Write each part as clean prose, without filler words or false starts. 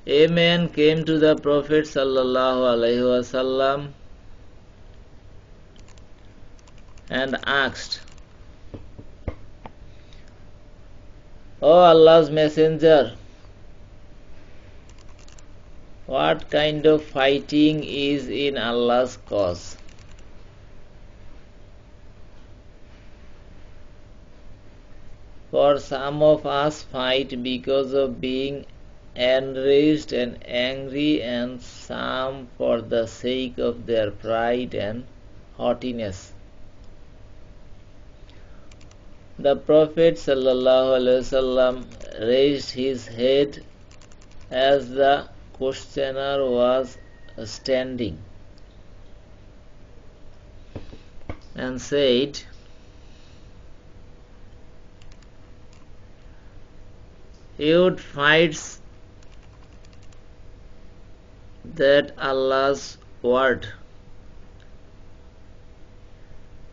A man came to the Prophet sallallahu alaihi wasallam and asked, "O Allah's Messenger, what kind of fighting is in Allah's cause?" For some of us fight because of being enraged and angry, and some for the sake of their pride and haughtiness. The Prophet ﷺ raised his head as the questioner was standing and said, "You'd fights that Allah's word.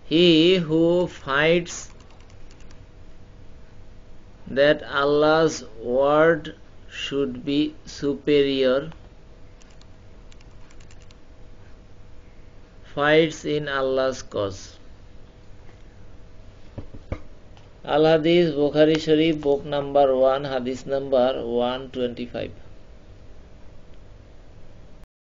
He who fights that Allah's word should be superior, fights in Allah's cause." Al Hadith, Bukhari Sharif, book number 1, hadith number 125.